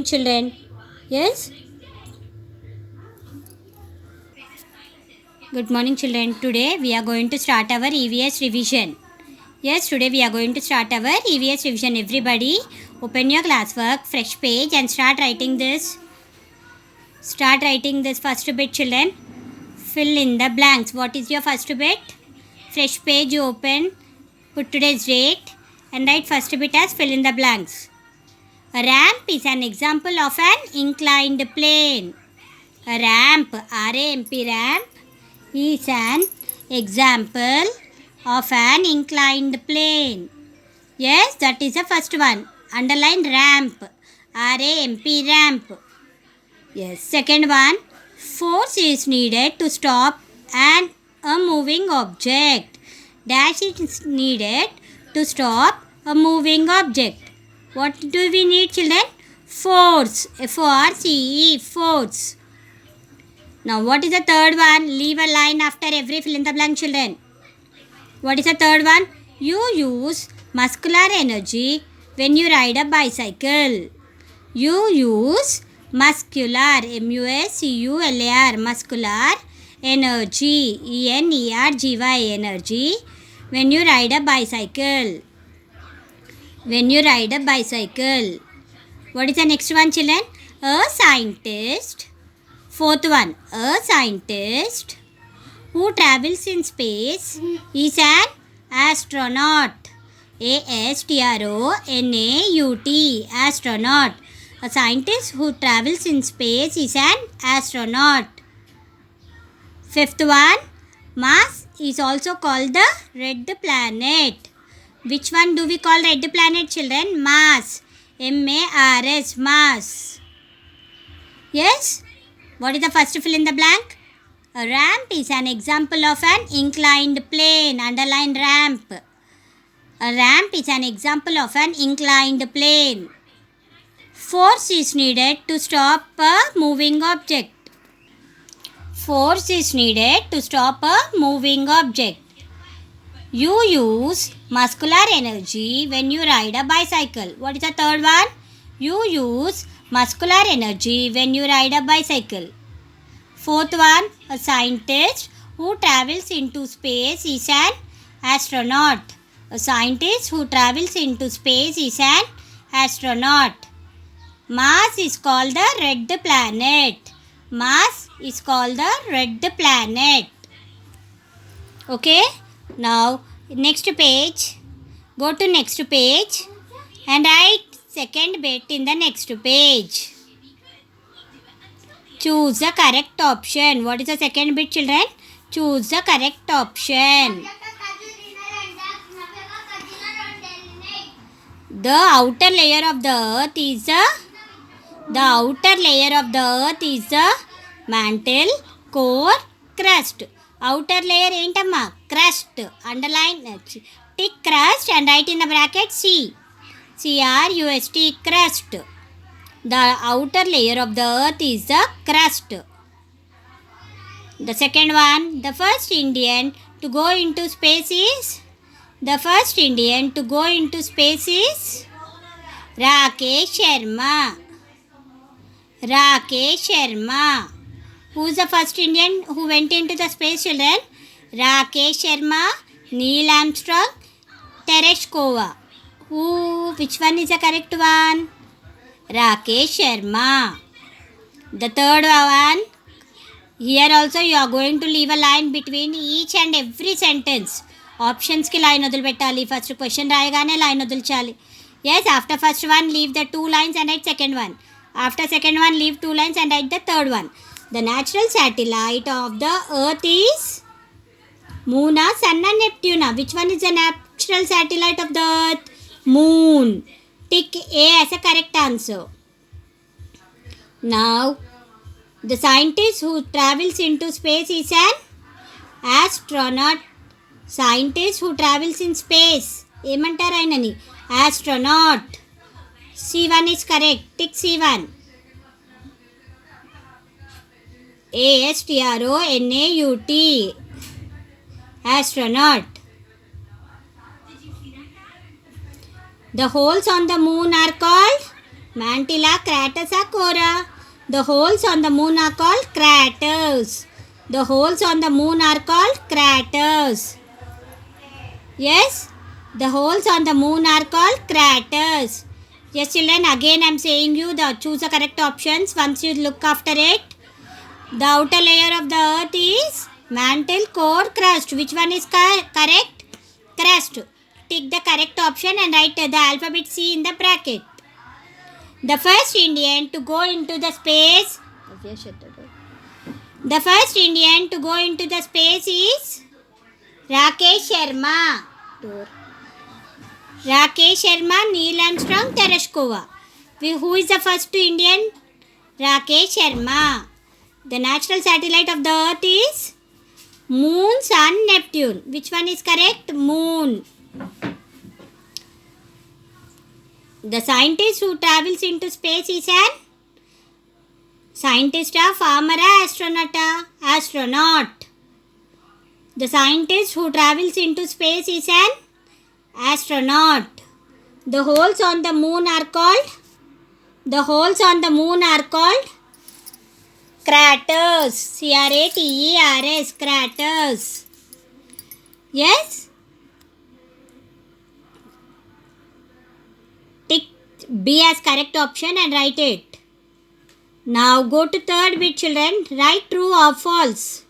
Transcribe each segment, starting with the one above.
Children, yes, good morning children. Today we are going to start our EVS revision. Yes, today we are going to start our EVS revision. Everybody open your classwork, fresh page, and start writing this first bit, children. Fill in the blanks. What is your first bit? Fresh page, you open, put today's date, and write first bit as fill in the blanks. A ramp is an example of an inclined plane. A ramp, R-A-M-P, ramp, is an example of an inclined plane. Yes, that is the first one. Underline ramp, R-A-M-P, ramp. Yes, second one. Force is needed to stop a moving object. Dash is needed to stop a moving object. What do we need, children? Force, F-O-R-C-E, force. Now, what is the third one? Leave a line after every fill in the blank, children. What is the third one? You use muscular energy when you ride a bicycle. You use muscular, M-U-S-C-U-L-A-R, muscular energy, E-N-E-R-G-Y, energy, when you ride a bicycle. When you ride a bicycle. What is the next one, children? A scientist. Fourth one. A scientist who travels in space is an astronaut. A-S-T-R-O-N-A-U-T. Astronaut. A scientist who travels in space is an astronaut. Fifth one. Mars is also called the red planet. Which one do we call red planet, children? Mars. M-A-R-S. Mars. Yes? What is the first fill in the blank? A ramp is an example of an inclined plane. Underline ramp. A ramp is an example of an inclined plane. Force is needed to stop a moving object. Force is needed to stop a moving object. You use muscular energy when you ride a bicycle. What is the third one? You use muscular energy when you ride a bicycle. Fourth one, a scientist who travels into space is an astronaut. A scientist who travels into space is an astronaut. Mars is called the red planet. Mars is called the red planet. Okay? Now, next page. Go to next page and write second bit in the next page. Choose the correct option. What is the second bit, children? Choose the correct option. The outer layer of the earth is the mantle, core, crust. Outer layer ఏంటమ్మా? Crust. Underline, tick crust and write in the bracket C. C-R-U-S-T, crust. The outer layer of the earth is the crust. The second one, the first Indian to go into space is? The first Indian to go into space is Rakesh Sharma. Rakesh Sharma. Who is the first Indian who went into the space, children? Rakesh Sharma, Neil Armstrong, Tereshkova. Which one is the correct one? Rakesh Sharma. The third one. Here also you are going to leave a line between each and every sentence. Options ki line వదిలిపెట్టాలి. First question రాయగానే line వదిలించాలి. Yes, after first one leave the two lines and write second one. After second one leave two lines and write the third one. The natural satellite of the earth is Moon, Sun and Neptune. Which one is the natural satellite of the earth? Moon. Tick A as a correct answer. Now, the scientist who travels into space is an astronaut. Scientist who travels in space. ఏమంటారు ఆయనని? Astronaut. C1 is correct. Tick C1. A-S-T-R-O-N-A-U-T. Astronaut. The holes on the moon are called Mantilla, craters are cora. The holes on the moon are called craters. The holes on the moon are called craters. Yes, the holes on the moon are called craters. Yes, children, again I am saying you choose the correct options once you look after it. The outer layer of the earth is mantle, core, crust. Which one is correct? Crust. Tick the correct option and write the alphabet C in the bracket. The first Indian to go into the space. The first Indian to go into the space is Rakesh Sharma. Rakesh Sharma, Neil Armstrong, Tereshkova. Who is the first Indian? Rakesh Sharma. The natural satellite of the earth is Moon, Sun, Neptune. Which one is correct? Moon. The scientist who travels into space is an scientist, farmer, astronaut. Astronaut. The scientist who travels into space is an astronaut. The holes on the moon are called craters. Craters. Craters. Yes. Tick B as correct option and write it. Now go to third bit, children. Write true or false.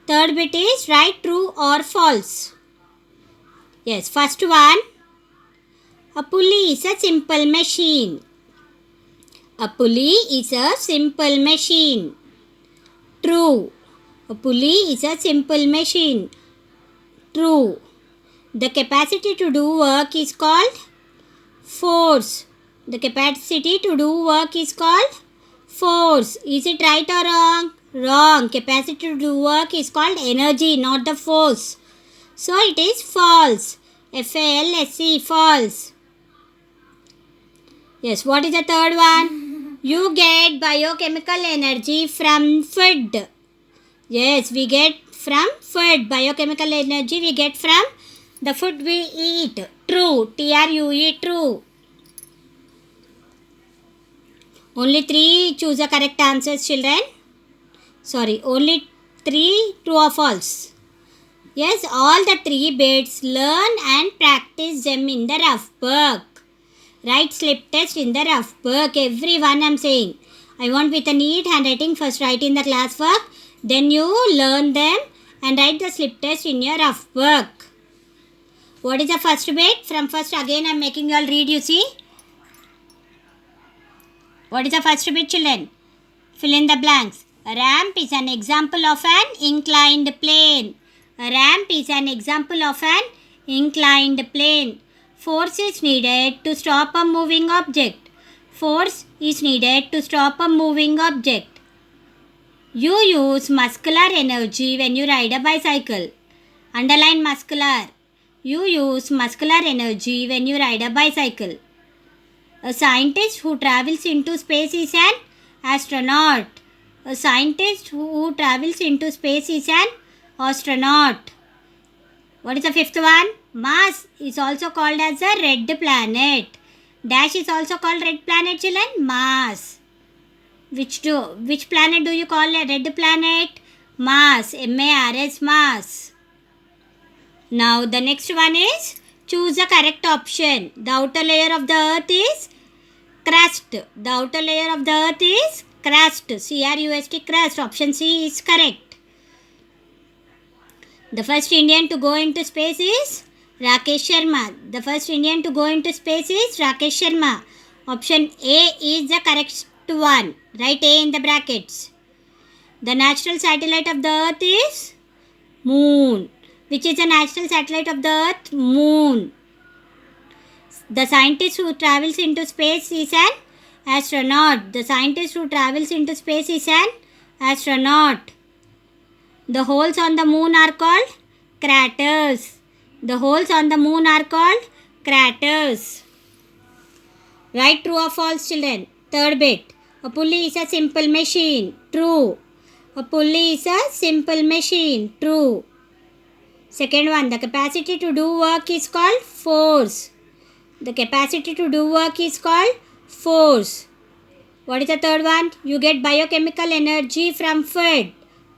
Third bit is write true or false. Yes, first one. A pulley is a simple machine. A pulley is a simple machine. True. A pulley is a simple machine. True. The capacity to do work is called force. The capacity to do work is called force. Is it right or wrong? Wrong. Capacity to do work is called energy, not the force. So it is false. F-A-L-S-E, false. Yes, what is the third one? You get biochemical energy from food. Yes, we get from food. Biochemical energy we get from the food we eat. True. T-R-U-E, true. Only 3 choose the correct answers, children. Sorry, only 3 true or false. Yes, all the 3 bits learn and practice them in the rough book. Write slip test in the rough book. Everyone I am saying. I want with a neat handwriting. First write in the class work. Then you learn them and write the slip test in your rough book. What is the first bit? From first again I am making you all read, you see. What is the first bit, children? Fill in the blanks. A ramp is an example of an inclined plane. A ramp is an example of an inclined plane. Force is needed to stop a moving object. Force is needed to stop a moving object. You use muscular energy when you ride a bicycle. Underline muscular. You use muscular energy when you ride a bicycle. A scientist who travels into space is an astronaut. A scientist who travels into space is an astronaut. What is the fifth one? Mars is also called as a red planet. Dash is also called red planet, children. Mars. Which planet do you call a red planet? Mars. M-A-R-S, Mars. Now the next one is choose the correct option. The outer layer of the earth is crust. The outer layer of the earth is crust. C-R-U-S-T, crust. Option C is correct. The first Indian to go into space is Rakesh Sharma. The first Indian to go into space is Rakesh Sharma. Option A is the correct one. Write A in the brackets. The natural satellite of the earth is Moon. Which is the natural satellite of the earth? Moon. The scientist who travels into space is an astronaut. The scientist who travels into space is an astronaut. The holes on the moon are called craters. The holes on the moon are called craters. Write true or false, children. Third bit. A pulley is a simple machine. True. A pulley is a simple machine. True. Second one. The capacity to do work is called force. The capacity to do work is called force. What is the third one? You get biochemical energy from food.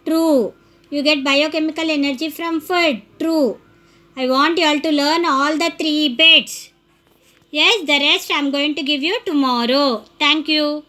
True. You get biochemical energy from food. True. I want you all to learn all the 3 bits. Yes, the rest I am going to give you tomorrow. Thank you.